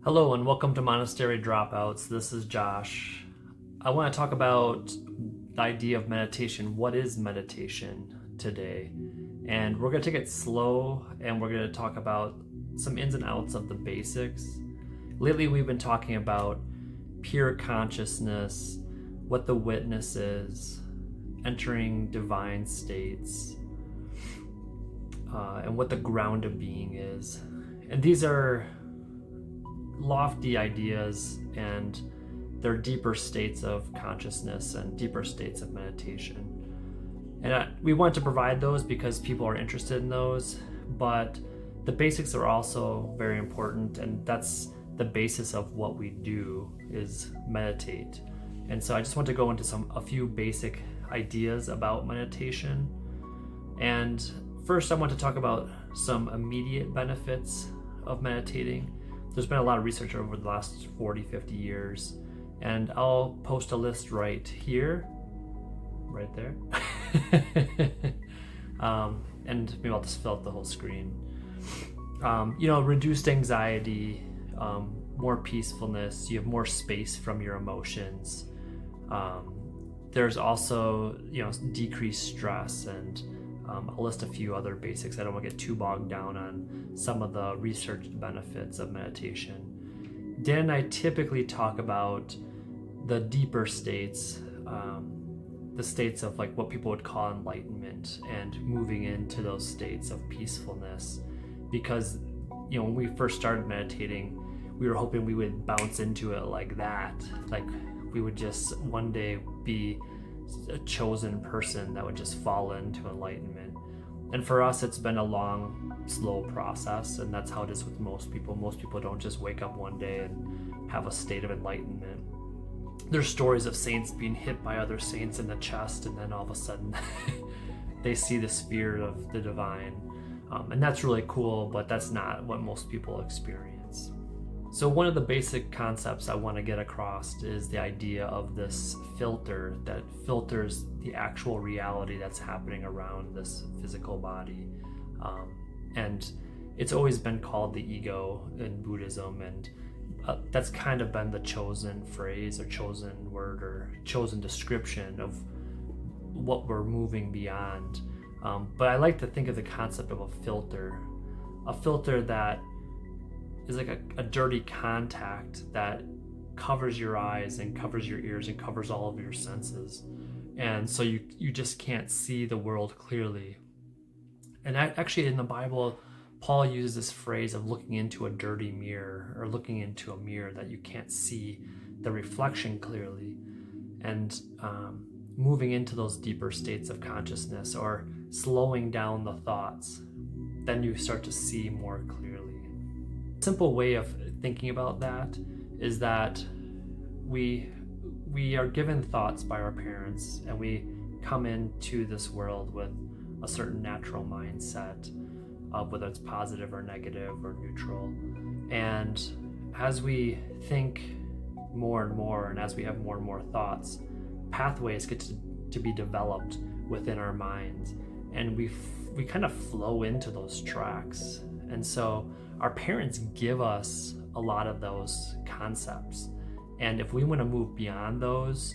Hello and welcome to Monastery Dropouts. This is Josh. I want to talk about the idea of meditation. What is meditation today? And we're going to take it slow and we're going to talk about some ins and outs of the basics. Lately, we've been talking about pure consciousness, what the witness is, entering divine states, and what the ground of being is. And these are lofty ideas, and they're deeper states of consciousness and deeper states of meditation. And we want to provide those because people are interested in those, but the basics are also very important, and that's the basis of what we do is meditate. And so I just want to go into a few basic ideas about meditation. And first I want to talk about some immediate benefits of meditating. There's been a lot of research over the last 40-50 years, and I'll post a list right here, right there. And maybe I'll just fill out the whole screen. Reduced anxiety, more peacefulness, you have more space from your emotions. There's also, decreased stress, and I'll list a few other basics. I don't want to get too bogged down on some of the researched benefits of meditation. Dan and I typically talk about the deeper states, the states of like what people would call enlightenment, and moving into those states of peacefulness. Because, when we first started meditating, we were hoping we would bounce into it like that. Like we would just one day be a chosen person that would just fall into enlightenment. And for us, it's been a long, slow process, and that's how it is with most people. Most people don't just wake up one day and have a state of enlightenment. There's stories of saints being hit by other saints in the chest, and then all of a sudden they see the spirit of the divine. And that's really cool, but that's not what most people experience. So one of the basic concepts I want to get across is the idea of this filter that filters the actual reality that's happening around this physical body. And it's always been called the ego in Buddhism, and that's kind of been the chosen phrase or chosen word or chosen description of what we're moving beyond. But I like to think of the concept of a filter that is like a dirty contact that covers your eyes and covers your ears and covers all of your senses. And so you just can't see the world clearly. And actually in the Bible, Paul uses this phrase of looking into a dirty mirror, or looking into a mirror that you can't see the reflection clearly, and moving into those deeper states of consciousness, or slowing down the thoughts. Then you start to see more clearly. A simple way of thinking about that is that we are given thoughts by our parents, and we come into this world with a certain natural mindset of whether it's positive or negative or neutral. And as we think more and more, and as we have more and more thoughts, pathways get to be developed within our minds, and we kind of flow into those tracks. And so our parents give us a lot of those concepts, and if we want to move beyond those,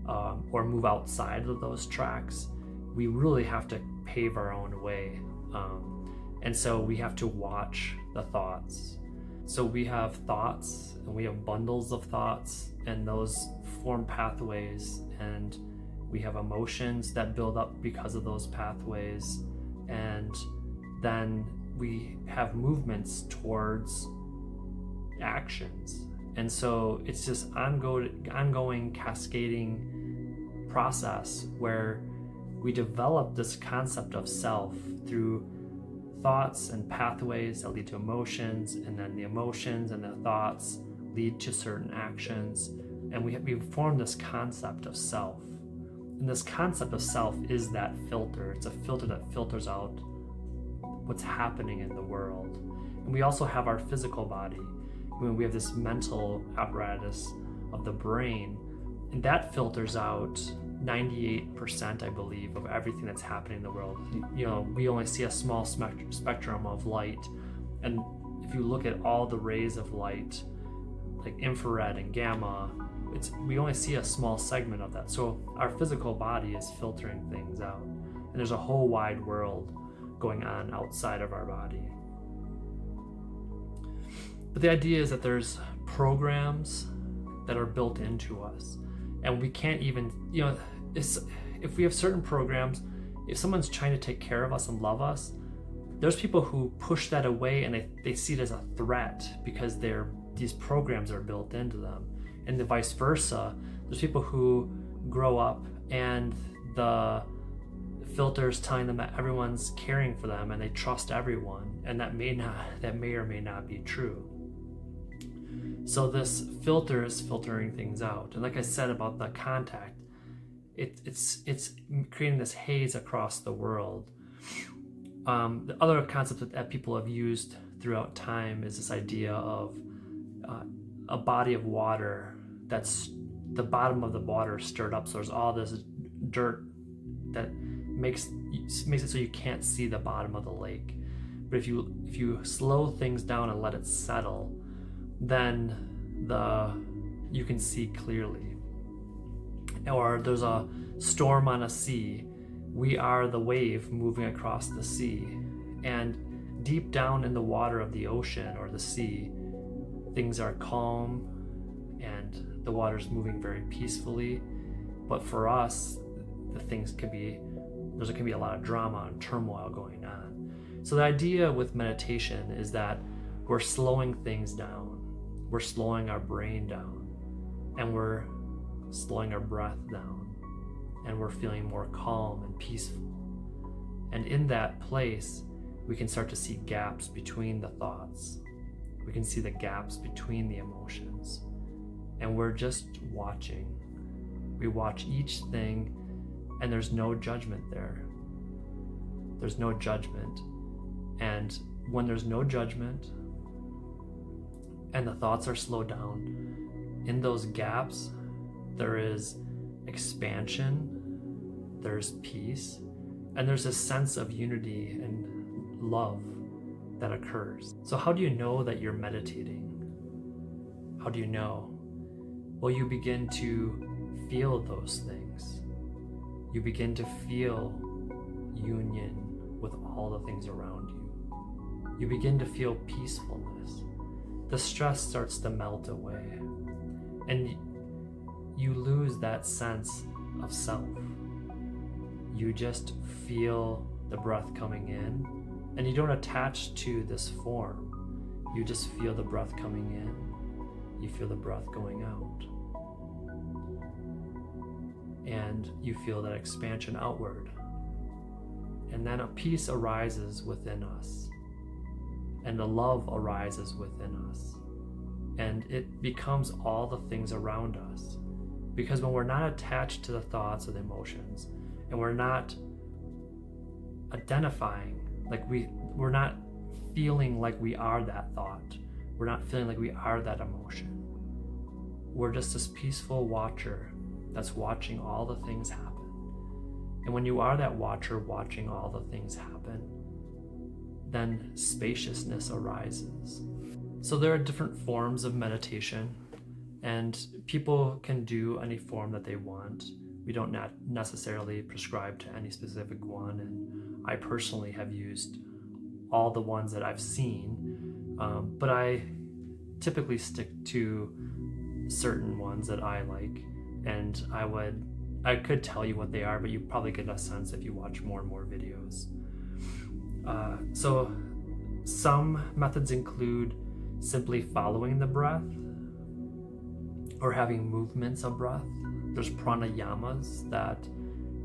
or move outside of those tracks, we really have to pave our own way. And so we have to watch the thoughts. So we have thoughts, and we have bundles of thoughts, and those form pathways, and we have emotions that build up because of those pathways, and then we have movements towards actions. And so it's this ongoing cascading process where we develop this concept of self through thoughts and pathways that lead to emotions, and then the emotions and the thoughts lead to certain actions, and we form this concept of self. And this concept of self is that filter. It's a filter that filters out what's happening in the world. And we also have our physical body. We have this mental apparatus of the brain, and that filters out 98%, I believe, of everything that's happening in the world. We only see a small spectrum of light, and if you look at all the rays of light, like infrared and gamma, we only see a small segment of that. So our physical body is filtering things out, and there's a whole wide world going on outside of our body. But the idea is that there's programs that are built into us, and we can't even, if we have certain programs, if someone's trying to take care of us and love us, there's people who push that away and they see it as a threat because these programs are built into them. And the vice versa, there's people who grow up and the filters telling them that everyone's caring for them and they trust everyone, and that may or may not be true. So this filter is filtering things out. And like I said about the contact, it's creating this haze across the world. The other concept that people have used throughout time is this idea of a body of water that's the bottom of the water stirred up. So there's all this dirt that makes it so you can't see the bottom of the lake. But if you slow things down and let it settle, then you can see clearly. Or there's a storm on a sea. We are the wave moving across the sea. And deep down in the water of the ocean or the sea, things are calm and the water's moving very peacefully. But for us, there can be a lot of drama and turmoil going on. So the idea with meditation is that we're slowing things down. We're slowing our brain down, and we're slowing our breath down, and we're feeling more calm and peaceful. And in that place, we can start to see gaps between the thoughts. We can see the gaps between the emotions, and we're just watching. We watch each thing, and there's no judgment there. There's no judgment. And when there's no judgment, and the thoughts are slowed down, in those gaps, there is expansion, there's peace, and there's a sense of unity and love that occurs. So how do you know that you're meditating? How do you know? Well, you begin to feel those things. You begin to feel union with all the things around you. You begin to feel peacefulness. The stress starts to melt away, and you lose that sense of self. You just feel the breath coming in, and you don't attach to this form. You just feel the breath coming in, you feel the breath going out, and you feel that expansion outward. And then a peace arises within us, and a love arises within us, and it becomes all the things around us. Because when we're not attached to the thoughts or the emotions, and we're not identifying, like we're not feeling like we are that thought, we're not feeling like we are that emotion, we're just this peaceful watcher that's watching all the things happen. And when you are that watcher watching all the things happen, then spaciousness arises. So there are different forms of meditation, and people can do any form that they want. We don't necessarily prescribe to any specific one, and I personally have used all the ones that I've seen, but I typically stick to certain ones that I like, and I could tell you what they are, but you probably get a sense if you watch more and more videos. So some methods include simply following the breath or having movements of breath. There's pranayamas that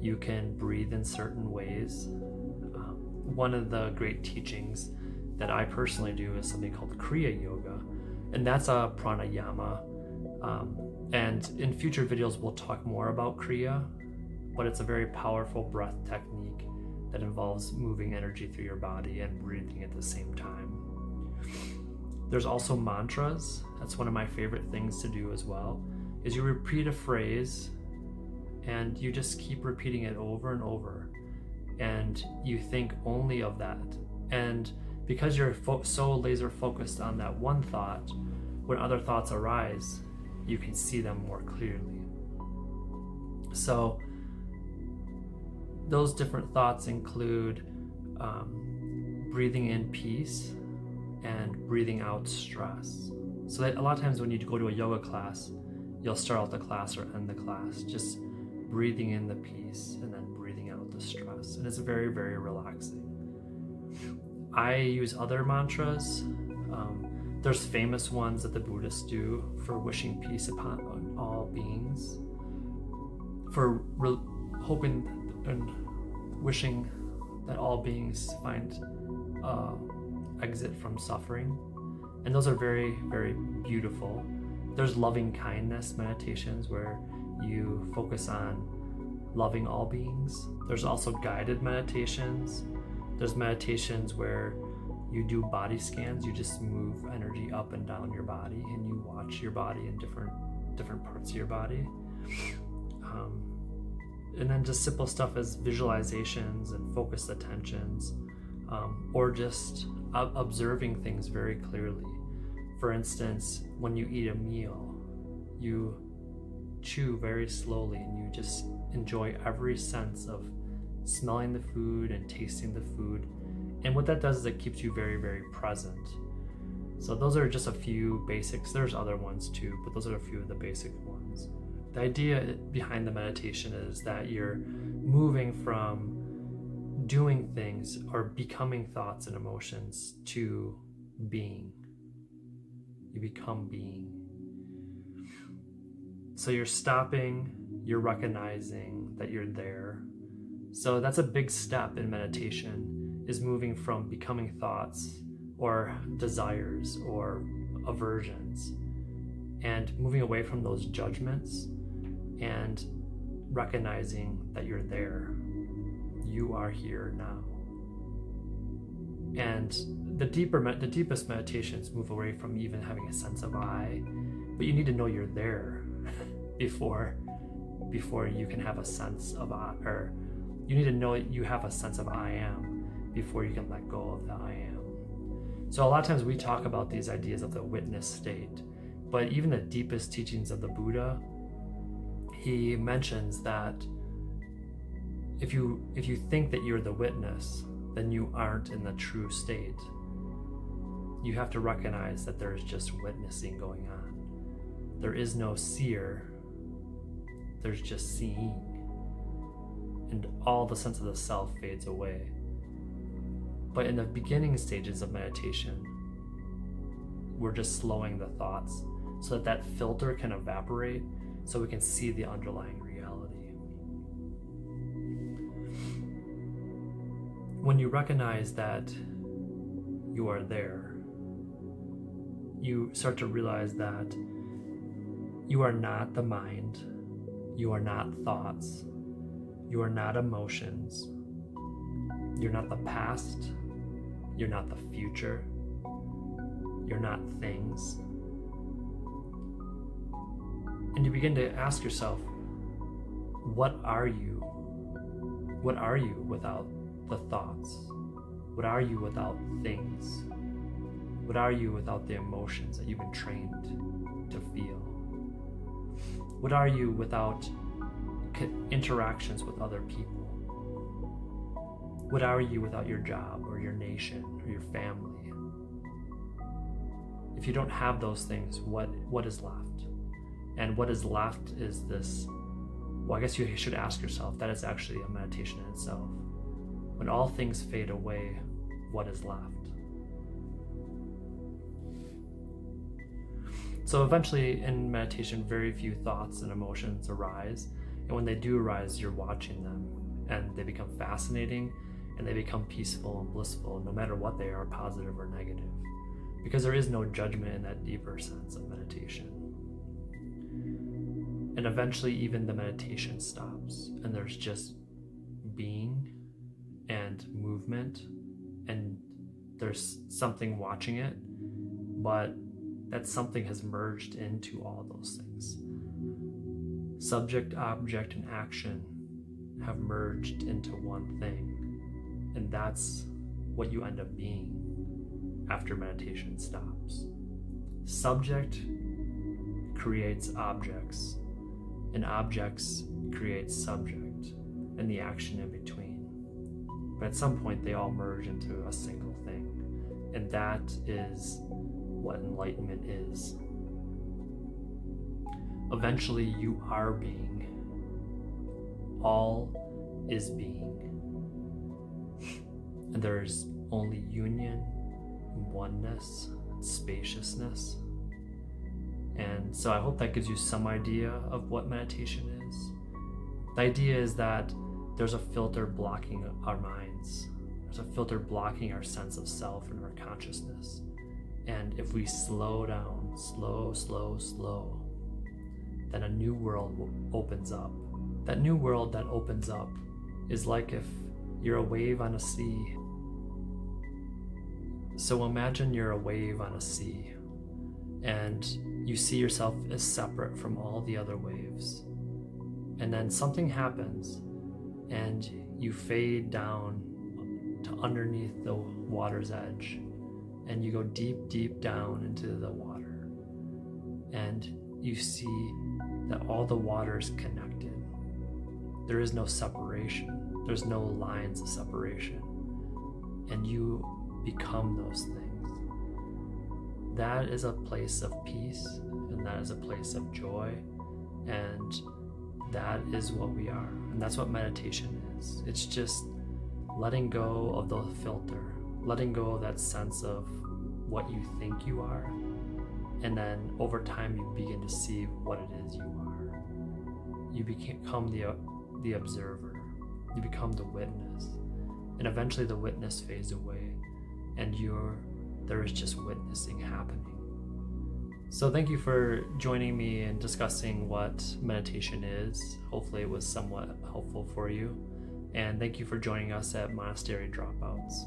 you can breathe in certain ways. One of the great teachings that I personally do is something called Kriya Yoga, and that's a pranayama. And in future videos, we'll talk more about Kriya, but it's a very powerful breath technique that involves moving energy through your body and breathing at the same time. There's also mantras. That's one of my favorite things to do as well, is you repeat a phrase and you just keep repeating it over and over, and you think only of that. And because you're so laser focused on that one thought, when other thoughts arise, you can see them more clearly. So those different thoughts include breathing in peace and breathing out stress. So that a lot of times when you go to a yoga class, you'll start out the class or end the class just breathing in the peace and then breathing out the stress. And it's very, very relaxing. I use other mantras. There's famous ones that the Buddhists do for wishing peace upon all beings, for hoping and wishing that all beings find exit from suffering. And those are very, very beautiful. There's loving kindness meditations where you focus on loving all beings. There's also guided meditations. There's meditations where you do body scans. You just move energy up and down your body and you watch your body in different parts of your body. And then just simple stuff as visualizations and focused attentions, or just observing things very clearly. For instance, when you eat a meal, you chew very slowly and you just enjoy every sense of smelling the food and tasting the food. And what that does is it keeps you very, very present. So those are just a few basics. There's other ones too, but those are a few of the basic ones. The idea behind the meditation is that you're moving from doing things or becoming thoughts and emotions to being. You become being. So you're stopping, you're recognizing that you're there. So that's a big step in meditation, is moving from becoming thoughts or desires or aversions and moving away from those judgments and recognizing that you're there. You are here now. And the deepest meditations move away from even having a sense of I, but you need to know you're there before you can have a sense of I, or you need to know you have a sense of I am before you can let go of the I am. So a lot of times we talk about these ideas of the witness state, but even the deepest teachings of the Buddha, he mentions that if you think that you're the witness, then you aren't in the true state. You have to recognize that there's just witnessing going on. There is no seer, there's just seeing. And all the sense of the self fades away. But in the beginning stages of meditation, we're just slowing the thoughts so that that filter can evaporate so we can see the underlying reality. When you recognize that you are there, you start to realize that you are not the mind, you are not thoughts, you are not emotions, you're not the past, you're not the future, you're not things. And you begin to ask yourself, what are you? What are you without the thoughts? What are you without things? What are you without the emotions that you've been trained to feel? What are you without interactions with other people? What are you without your job or your nation or your family? If you don't have those things, what is left? And what is left is this, well, I guess you should ask yourself, that is actually a meditation in itself. When all things fade away, what is left? So eventually in meditation, very few thoughts and emotions arise. And when they do arise, you're watching them and they become fascinating and they become peaceful and blissful, no matter what they are, positive or negative. Because there is no judgment in that deeper sense of meditation. And eventually even the meditation stops and there's just being and movement, and there's something watching it, but that something has merged into all those things. Subject, object, and action have merged into one thing, and that's what you end up being after meditation stops. Subject creates objects, and objects create subject, and the action in between. But at some point, they all merge into a single thing, and that is what enlightenment is. Eventually, you are being. All is being. And there's only union, oneness, spaciousness. And so I hope that gives you some idea of what meditation is. The idea is that there's a filter blocking our minds. There's a filter blocking our sense of self and our consciousness. And if we slow down, slow, then a new world opens up. That new world that opens up is like if you're a wave on a sea. So imagine you're a wave on a sea, and you see yourself as separate from all the other waves. And then something happens, and you fade down to underneath the water's edge, and you go deep down into the water, and you see that all the water is connected. There is no separation. There's no lines of separation. And you become those things. That is a place of peace, and that is a place of joy, and that is what we are. And that's what meditation is. It's just letting go of the filter, letting go of that sense of what you think you are, and then over time you begin to see what it is you are. You become the observer, you become the witness, and eventually the witness fades away, and there is just witnessing happening. So thank you for joining me in discussing what meditation is. Hopefully it was somewhat helpful for you, and thank you for joining us at Monastery Dropouts.